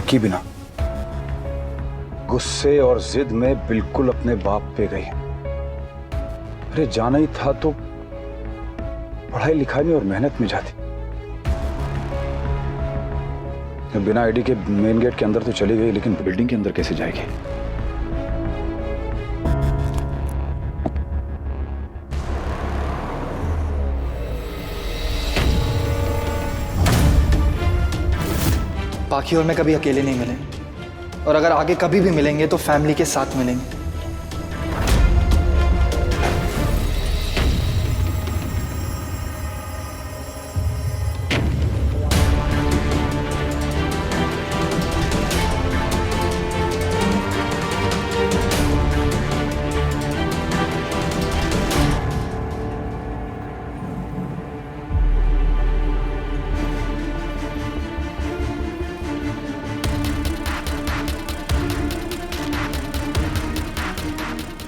लड़की भी ना गुस्से और जिद में बिल्कुल अपने बाप पे गई। अरे जाना ही था तो पढ़ाई लिखाई में और मेहनत में जाती। बिना आईडी के मेन गेट के अंदर तो चली गई, लेकिन बिल्डिंग के अंदर कैसे जाएगी? पाखी और मैं कभी अकेले नहीं मिले, और अगर आगे कभी भी मिलेंगे तो फैमिली के साथ मिलेंगे।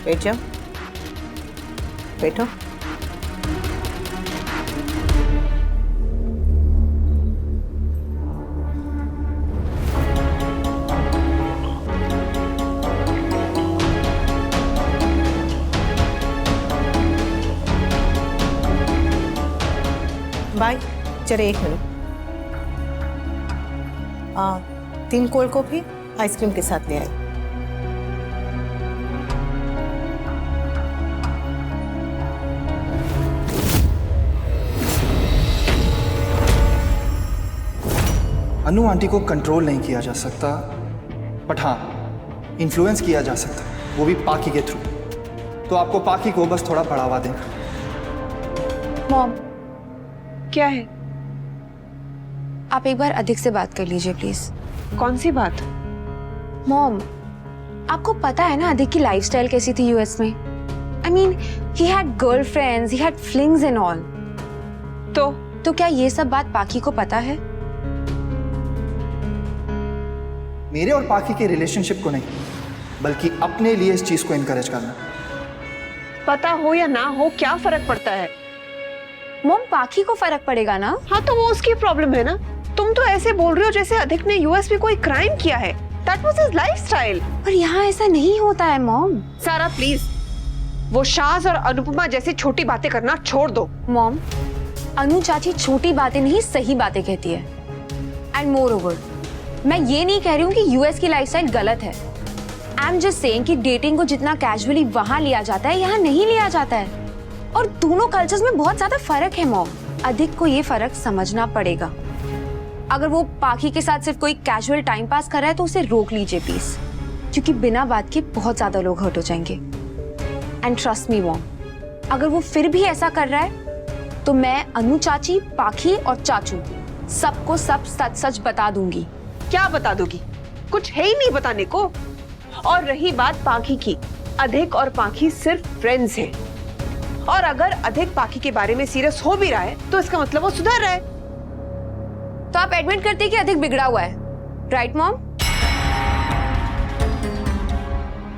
बैठ जाओ, बैठो। बाय, चले 1 मिनट। 3 कोल्ड कॉफी आइसक्रीम के साथ ले आए। अनु आंटी को कंट्रोल नहीं किया जा सकता, बट हाँ इन्फ्लुएंस किया जा सकता, वो भी पाखी के थ्रू। तो आपको पाखी को बस थोड़ा बढ़ावा देना। मॉम, क्या है? आप एक बार अधिक से बात कर लीजिए प्लीज। कौन सी बात? मॉम, आपको पता है ना अधिक की लाइफस्टाइल कैसी थी यूएस में? I mean he had girlfriends, he had flings and all. तो क्या ये सब बात पाखी को पता है? मेरे और पाखी के रिलेशनशिप को नहीं, बल्कि अपने लिए इस चीज को इनकरेज करना। पता हो या ना हो क्या फर्क पड़ता है? मॉम, पाखी को फर्क पड़ेगा ना? हाँ तो वो उसकी प्रॉब्लम है ना। तुम तो ऐसे बोल रही हो जैसे अधिक ने यूएस में कोई क्राइम किया है। That was his lifestyle. पर यहाँ ऐसा नहीं होता है मॉम। सारा प्लीज, वो शाज और अनुपमा जैसी छोटी बातें करना छोड़ दो। मॉम, अनु चाची छोटी बातें नहीं सही बातें कहती है। एंड मोर ओवर, मैं ये नहीं कह रही हूँ कि यूएस की लाइफस्टाइल गलत है। आई एम जस्ट सेइंग कि डेटिंग को जितना कैजुअली वहां लिया जाता है यहाँ नहीं लिया जाता है, और दोनों कल्चर्स में बहुत ज्यादा फर्क है मॉम। अधिक को ये फर्क समझना पड़ेगा। अगर वो पाखी के साथ सिर्फ कोई कैजुअल टाइम पास कर रहा है तो उसे रोक लीजिए प्लीज, क्योंकि बिना बात के बहुत ज्यादा लोग हर्ट हो जाएंगे। एंड ट्रस्ट मी मॉम, अगर वो फिर भी ऐसा कर रहा है तो मैं अनु चाची, पाखी और चाचू सबको सब सच सच बता दूंगी। क्या बता दोगी? कुछ है ही नहीं बताने को। और रही बात पाखी की, अधिक और पाखी सिर्फ फ्रेंड्स हैं। और अगर अधिक पाखी के बारे में सीरियस हो भी रहा है तो इसका मतलब वो सुधर रहा है। तो आप एडमिट करते कि अधिक बिगड़ा हुआ है, राइट मॉम?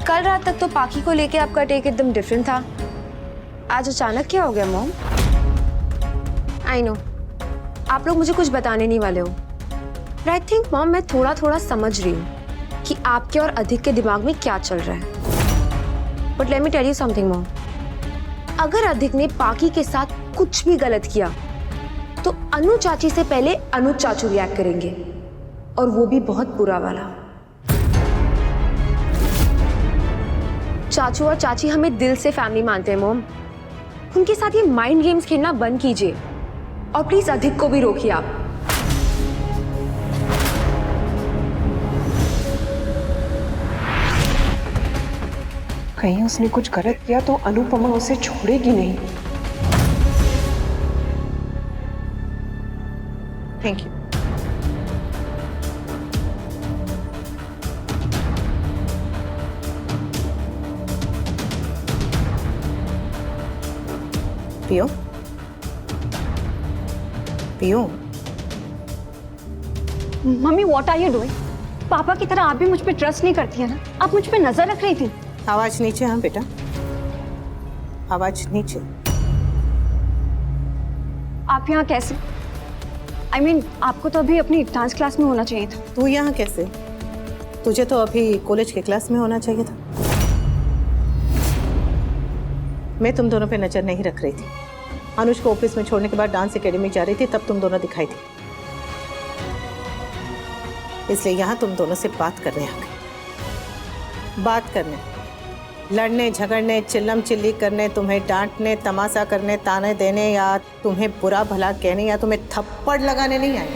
कल रात तक तो पाखी को लेके आपका टेक एकदम डिफरेंट था, आज अचानक क्या हो गया मॉम? आई नो आप लोग मुझे कुछ बताने नहीं वाले हो। आई थिंक मॉम मैं थोड़ा थोड़ा समझ रही हूँ कि आपके और अधिक के दिमाग में क्या चल रहा है। But let me tell you something mom, अगर अधिक ने पाखी के साथ कुछ भी गलत किया तो अनु चाची से पहले अनु चाचू रिएक्ट करेंगे, और वो भी बहुत बुरा वाला। चाचू और चाची हमें दिल से फैमिली मानते हैं मॉम। उनके साथ ये माइंड गेम्स खेलना बंद कीजिए, और प्लीज अधिक को भी रोकिए आप। कहीं उसने कुछ गलत किया तो अनुपमा उसे छोड़ेगी नहीं। Thank you. पियो, पियो। Mummy what are you doing? पापा की तरह आप भी मुझ पे ट्रस्ट नहीं करती है ना? आप मुझ पे नजर रख रही थी। आवाज नीचे। हाँ बेटा, आवाज नीचे। आप यहाँ कैसे? I mean, आपको तो अभी अपनी डांस क्लास में होना चाहिए था। तू यहाँ कैसे? तुझे तो अभी कॉलेज के क्लास में होना चाहिए था। मैं तुम दोनों पे नजर नहीं रख रही थी। अनुज को ऑफिस में छोड़ने के बाद डांस एकेडमी जा रही थी, तब तुम दोनों दिखाई थी, इसलिए यहां तुम दोनों से बात करने आ गई। बात करने, लड़ने झगड़ने, चिल्लम चिल्ली करने, तुम्हें डांटने, तमाशा करने, ताने देने, या तुम्हें बुरा भला कहने, या तुम्हें थप्पड़ लगाने नहीं आई।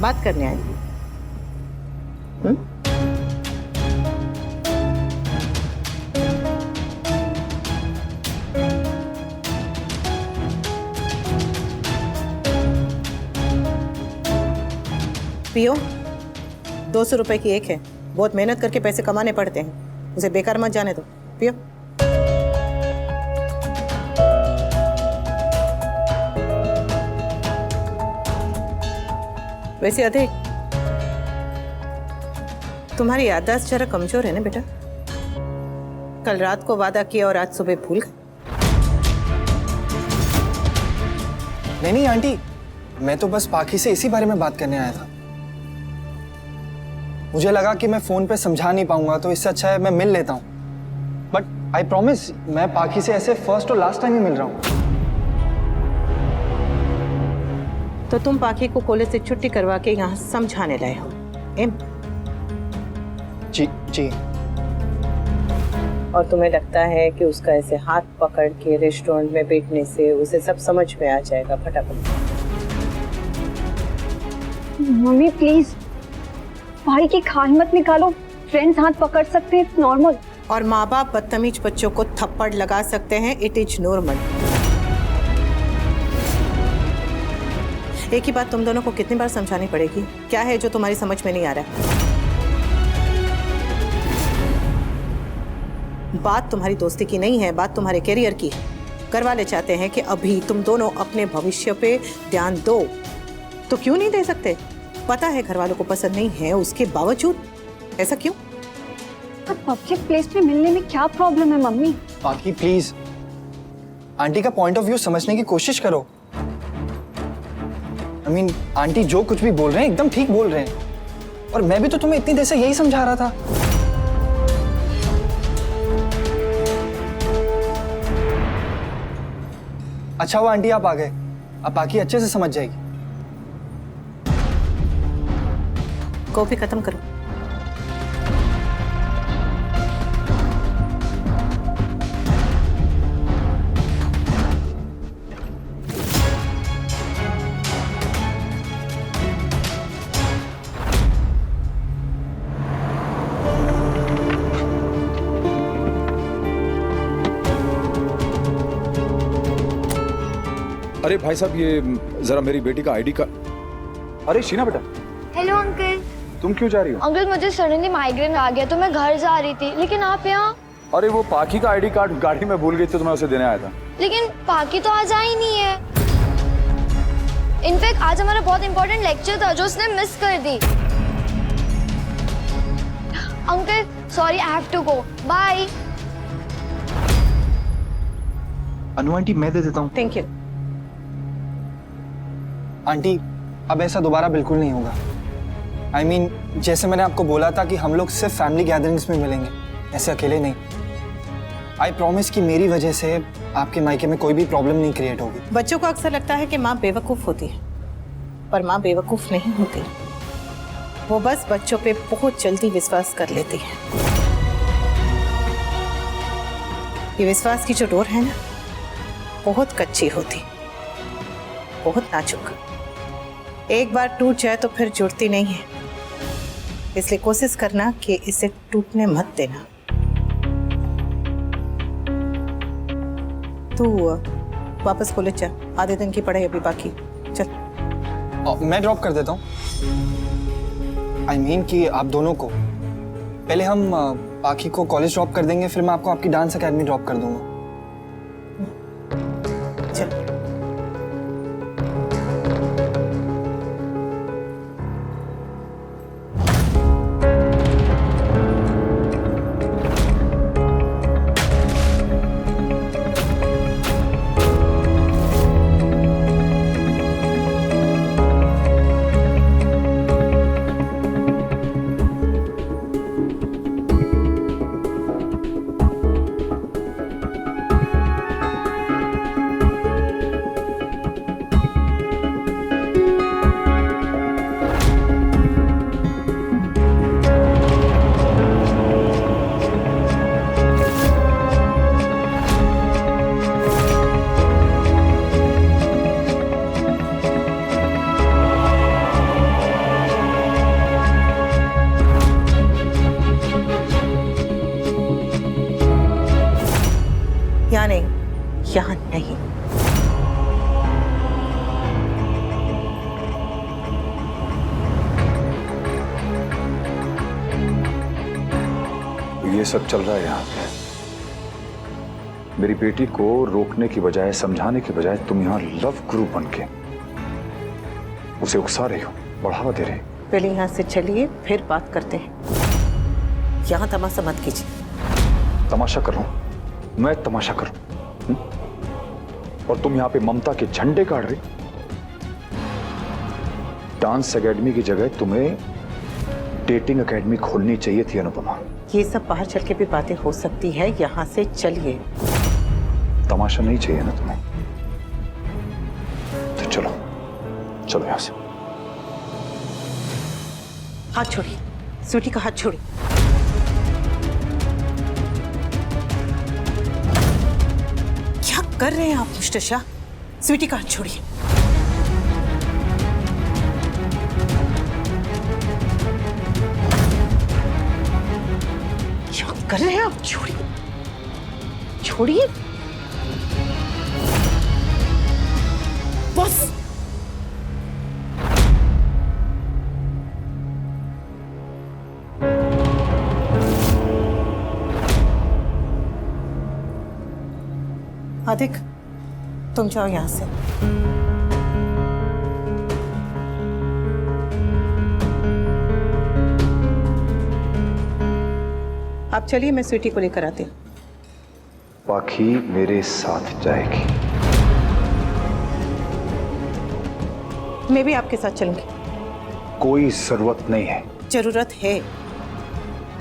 बात करने आई। पियो, 200 रुपए की एक है। बहुत मेहनत करके पैसे कमाने पड़ते हैं, उसे बेकार मत जाने दो। पियो। वैसे अधिक, तुम्हारी याददाश्त जरा कमजोर है ना बेटा। कल रात को वादा किया और आज सुबह भूल गए। नहीं आंटी, मैं तो बस पाखी से इसी बारे में बात करने आया था। मुझे लगा कि मैं फोन पे समझा नहीं पाऊंगा, तो इससे अच्छा है मैं मिल लेता हूँ। बट आई प्रॉमिस, मैं पाखी से ऐसे फर्स्ट और लास्ट टाइम ही मिल रहा हूँ। तो तुम पाखी को कॉलेज से छुट्टी करवा के यहाँ समझाने लाए हो, एम? जी जी। और तुम्हें लगता है कि उसका ऐसे हाथ पकड़ के रेस्टोरेंट में बैठने से उसे सब समझ में आ जाएगा फटाफट? मम्मी प्लीज, भाई की खाल मत निकालो। फ्रेंड्स हाथ पकड़ सकते हैं, नॉर्मल। और माँ बाप बदतमीज बच्चों को थप्पड़ लगा सकते हैं, इट इज नॉर्मल। एक ही बात तुम दोनों को कितनी बार समझानी पड़ेगी? क्या है जो तुम्हारी समझ में नहीं आ रहा? बात तुम्हारी दोस्ती की नहीं है, बात तुम्हारे करियर की है। घर वाले चाहते हैं कि अभी तुम दोनों अपने भविष्य पे ध्यान दो, तो क्यों नहीं दे सकते? पता है घर वालों को पसंद नहीं है, उसके बावजूद ऐसा क्यों? अब पब्लिक प्लेस पे मिलने में क्या प्रॉब्लम है मम्मी? पाखी प्लीज, आंटी का पॉइंट ऑफ व्यू समझने की कोशिश करो। I mean, आंटी जो कुछ भी बोल रहे हैं एकदम ठीक बोल रहे हैं, और मैं भी तो तुम्हें इतनी देर से यही समझा रहा था। अच्छा हुआ आंटी आप आ गए, अब बाकी अच्छे से समझ जाएगी। कॉफी खत्म करो। अरे भाई साहब, ये जरा मेरी बेटी का आईडी का। अरे शीना बेटा, हेलो अंकल। तुम क्यों जा रही हो? अंकल मुझे सडनली माइग्रेन आ गया तो मैं घर जा रही थी, लेकिन आप यहाँ? अरे वो पाखी का आईडी कार्ड गाड़ी में भूल गई थी, तो मैं उसे देने आया था। लेकिन पाकी तो आज आई नहीं है। इनफैक्ट आज हमारा बहुत इंपॉर्टेंट लेक्चर था जो उसने मिस कर दी। Uncle sorry, I have to go, bye. Anu aunty मैं दे देता हूँ। Thank you. आंटी अब ऐसा दोबारा बिल्कुल नहीं होगा। I mean, जैसे मैंने आपको बोला था कि हम लोग सिर्फ फैमिली गैदरिंग्स में मिलेंगे, ऐसे अकेले नहीं। आई प्रॉमिस कि मेरी वजह से आपके मायके में कोई भी प्रॉब्लम नहीं क्रिएट होगी। बच्चों को अक्सर लगता है कि माँ बेवकूफ होती है, पर माँ बेवकूफ नहीं होती। वो बस बच्चों पे बहुत जल्दी विश्वास कर लेती है। ये विश्वास की जो डोर है ना, बहुत कच्ची होती, बहुत नाजुक। एक बार टूट जाए तो फिर जुड़ती नहीं है, इसलिए कोशिश करना कि इसे टूटने मत देना। तू वापस कॉलेज जा, आधे दिन की पढ़ाई अभी बाकी। चल। मैं ड्रॉप कर देता हूँ। I mean कि आप दोनों को पहले हम पाखी को कॉलेज ड्रॉप कर देंगे, फिर मैं आपको आपकी डांस अकेडमी ड्रॉप कर दूंगा। चल। यहाँ नहीं, यहाँ नहीं। ये सब चल रहा है यहाँ पे। मेरी बेटी को रोकने की बजाय, समझाने की बजाय तुम यहाँ लव गुरु बन के उसे उकसा रही हो, बढ़ावा दे रही हो। पहले यहाँ से चलिए, फिर बात करते हैं। यहाँ तमाशा मत कीजिए। तमाशा कर रहा हूं मैं, तमाशा कर रहा हूं? और तुम यहाँ पे ममता के झंडे गाड़ रही। डांस एकेडमी की जगह तुम्हें डेटिंग एकेडमी खोलनी चाहिए थी अनुपमा। ये सब बाहर चल के भी बातें हो सकती है, यहाँ से चलिए। तमाशा नहीं चाहिए ना तुम्हें, तो चलो चलो यहां से। हाथ छोड़िए, स्वीटी का हाथ छोड़िए। क्या कर रहे हैं आप मिस्टर शाह? स्वीटी का हाथ छोड़िए। क्या कर रहे हैं आप? छोड़िए, छोड़िए बस। अधिक, तुम जाओ यहां से। आप चलिए, मैं स्वीटी को लेकर आती हूँ। पाखी मेरे साथ जाएगी। मैं भी आपके साथ चलूंगी। कोई जरूरत नहीं है। जरूरत है,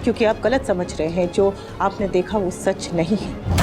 क्योंकि आप गलत समझ रहे हैं। जो आपने देखा वो सच नहीं है।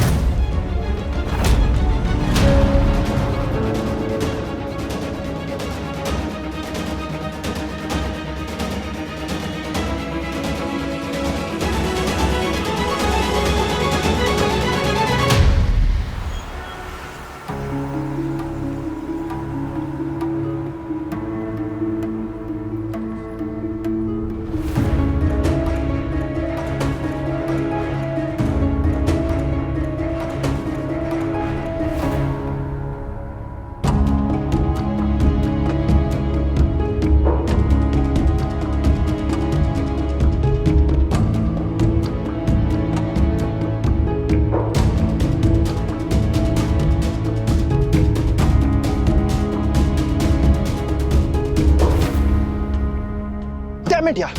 डैम इट यार,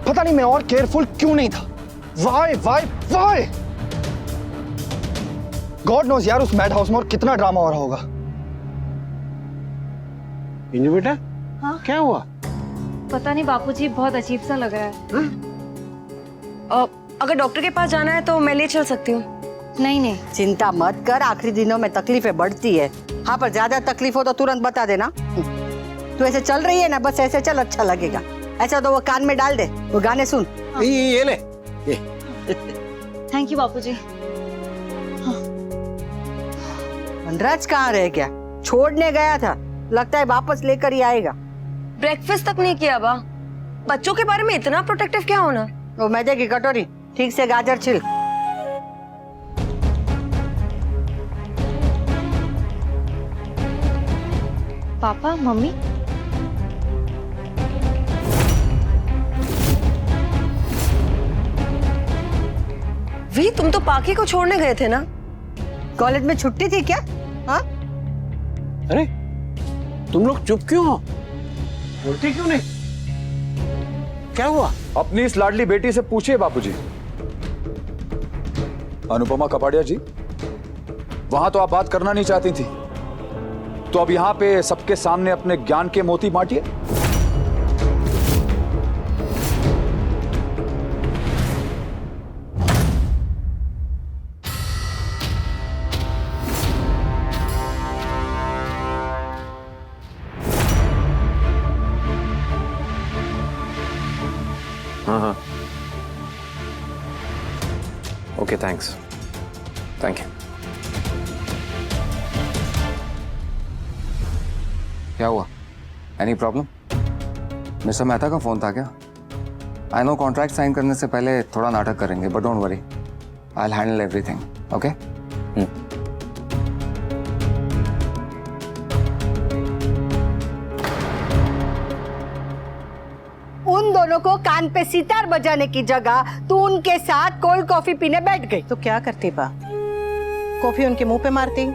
पता नहीं मैं और केयरफुल क्यों नहीं था। Why why why, god knows यार उस मैड हाउस में और कितना ड्रामा हो रहा होगा। इंजू बेटा, हाँ? क्या हुआ? पता नहीं बापूजी, बहुत अजीब सा लग रहा है। अगर डॉक्टर के पास जाना है तो मैं ले चल सकती हूँ। नहीं नहीं, चिंता मत कर, आखिरी दिनों में तकलीफें बढ़ती है। हाँ, पर ज्यादा तकलीफ हो तो तुरंत बता देना। तू ऐसे चल रही है ना, बस ऐसे चल, अच्छा लगेगा। ऐसा तो वो कान में डाल दे, वो गाने सुन। ये ले, ये। थैंक यू बापूजी। वनराज कहाँ रह गया? छोड़ने गया था, लगता है वापस लेकर ही आएगा। ब्रेकफास्ट तक नहीं किया बा। बच्चों के बारे में इतना प्रोटेक्टिव क्या होना? वो मैदे की कटोरी, ठीक से गाजर छिल। पापा मम्मी, वी तुम तो पाखी को छोड़ने गए थे ना? कॉलेज में छुट्टी थी क्या? हाँ, अरे तुम लोग चुप क्यों हो? बोलते क्यों नहीं? क्या हुआ? अपनी इस लाडली बेटी से पूछिए बापूजी। अनुपमा कपाड़िया जी, वहां तो आप बात करना नहीं चाहती थी, तो अब यहां पे सबके सामने अपने ज्ञान के मोती बांटिए। हाँ, ओके, थैंक्स, थैंक यू। क्या हुआ? Any problem? मिस्टर मेहता का फोन था क्या? आई नो कॉन्ट्रैक्ट साइन करने से पहले थोड़ा नाटक करेंगे, but don't worry, I will handle everything, okay? उन दोनों को कान पे सितार बजाने की जगह तू उनके साथ कोल्ड कॉफी पीने बैठ गई। तो क्या करती बा? कॉफी उनके मुंह पे मारती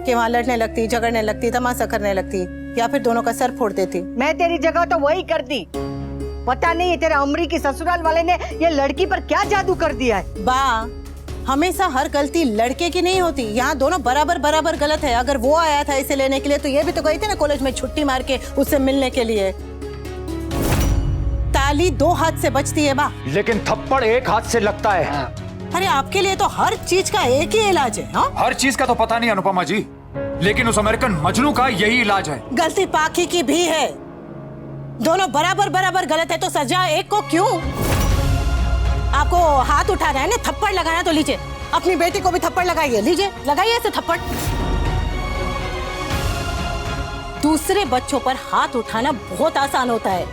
कि वहां लड़ने लगती, झगड़ने लगती, तमाशा करने लगती, या फिर दोनों का सर फोड़ देती? मैं तेरी जगह तो वही करती। पता नहीं ये तेरे अमरीकी ससुराल वाले ने ये लड़की पर क्या जादू कर दिया है। बा, हमेशा हर गलती लड़के की नहीं होती, यहाँ दोनों बराबर बराबर गलत है। अगर वो आया था इसे लेने के लिए तो ये भी तो गई थी ना कॉलेज में छुट्टी मार के उससे मिलने के लिए। ताली दो हाथ से बचती है बा, लेकिन थप्पड़ एक हाथ से लगता है। अरे आपके लिए तो हर चीज का एक ही इलाज है। हाँ? हर चीज का तो पता नहीं अनुपमा जी, लेकिन उस अमेरिकन मजनू का यही इलाज है। गलती पाखी की भी है, दोनों बराबर बराबर गलत है, तो सजा एक को क्यों? आपको हाथ उठाना है ना, थप्पड़ लगाना, तो लीजिए अपनी बेटी को भी थप्पड़ लगाइए, लीजिए लगाइए ऐसे थप्पड़। दूसरे बच्चों पर हाथ उठाना बहुत आसान होता है,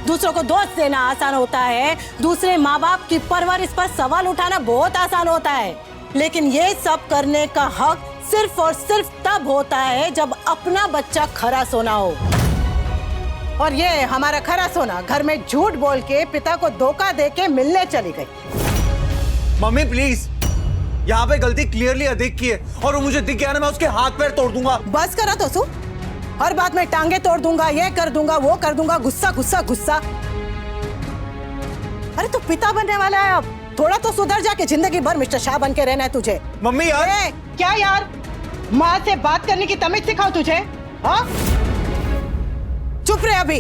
दूसरों को दोष देना आसान होता है, दूसरे माँ बाप की परवरिश पर सवाल उठाना बहुत आसान होता है, लेकिन ये सब करने का हक सिर्फ और सिर्फ तब होता है जब अपना बच्चा खरा सोना हो। और ये हमारा खरा सोना घर में झूठ बोल के पिता को धोखा दे के मिलने चली गई। मम्मी प्लीज, यहाँ पे गलती क्लियरली अधिक की है और वो मुझे दिख गया ना, मैं उसके हाथ पैर तोड़ दूंगा। बस करा तो सु, हर बात में टांगे तोड़ दूंगा, ये कर दूंगा, वो कर दूंगा, गुस्सा गुस्सा गुस्सा। अरे तो पिता बनने वाला है, अब थोड़ा तो सुधर जाके जिंदगी भर मिस्टर शाह बन के रहना है तुझे। मम्मी यार। क्या यार, माँ से बात करने की तमीज सिखाओ तुझे? हाँ, चुप रहे अभी।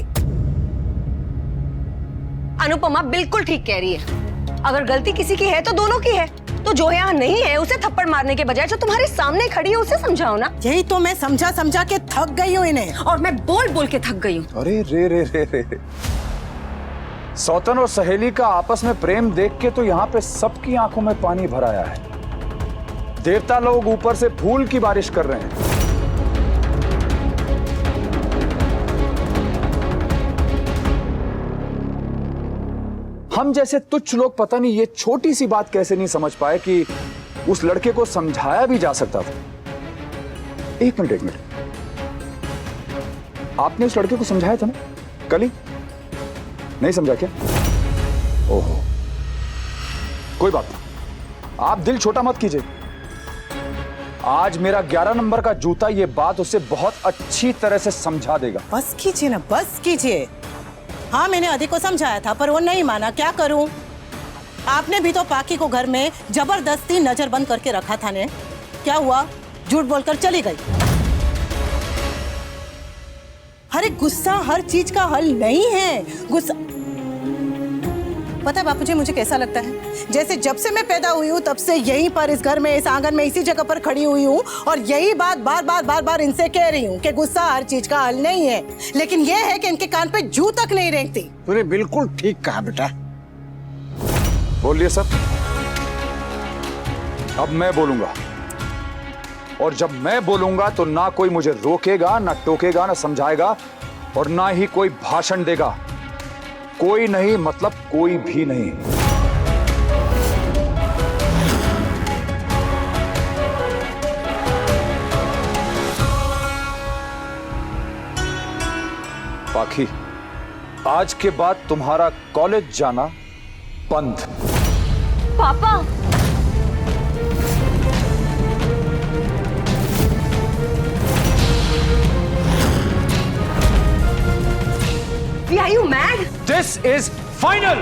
अनुपमा बिल्कुल ठीक कह रही है, अगर गलती किसी की है तो दोनों की है। तो जो यहाँ नहीं है उसे थप्पड़ मारने के बजाय जो तुम्हारे सामने खड़ी है उसे समझाओ ना। यही तो मैं समझा समझा के थक गई हूँ इन्हें, और मैं बोल बोल के थक गई हूँ। अरे रे रे रे रे, सौतन और सहेली का आपस में प्रेम देख के तो यहाँ पे सबकी आंखों में पानी भर आया है। देवता लोग ऊपर से फूल की बारिश कर रहे हैं। हम जैसे तुच्छ लोग पता नहीं ये छोटी सी बात कैसे नहीं समझ पाए कि उस लड़के को समझाया भी जा सकता था। एक मिनट, आपने उस लड़के को समझाया था ना कल ही? नहीं समझा क्या? ओहो, कोई बात नहीं, आप दिल छोटा मत कीजिए। आज मेरा 11 नंबर का जूता ये बात उसे बहुत अच्छी तरह से समझा देगा। बस कीजिए ना, बस कीजिए। हाँ, मैंने अधिक को समझाया था पर वो नहीं माना, क्या करूं? आपने भी तो पाकी को घर में जबरदस्ती नजरबंद करके रखा था ने, क्या हुआ? झूठ बोलकर चली गई। अरे गुस्सा हर चीज का हल नहीं है। गुस्सा, पता है बापूजी मुझे कैसा लगता है? जैसे जब से मैं पैदा हुई हूँ तब से यहीं पर इस घर में, इस आंगन में, इसी जगह पर खड़ी हुई हूँ और यही बात बार बार इनसे कह रही हूँ कि गुस्सा हर चीज का हल नहीं है, लेकिन ये है कि इनके कान पे जू तक नहीं रेंगती। तूने बिल्कुल ठीक कहा बेटा। बोलिए सर। अब मैं बोलूंगा, और जब मैं बोलूंगा तो ना कोई मुझे रोकेगा, ना टोकेगा, ना समझाएगा, और ना ही कोई भाषण देगा। कोई नहीं मतलब कोई भी नहीं। पाखी, आज के बाद तुम्हारा कॉलेज जाना बंद। पापा, Are you mad? This is final.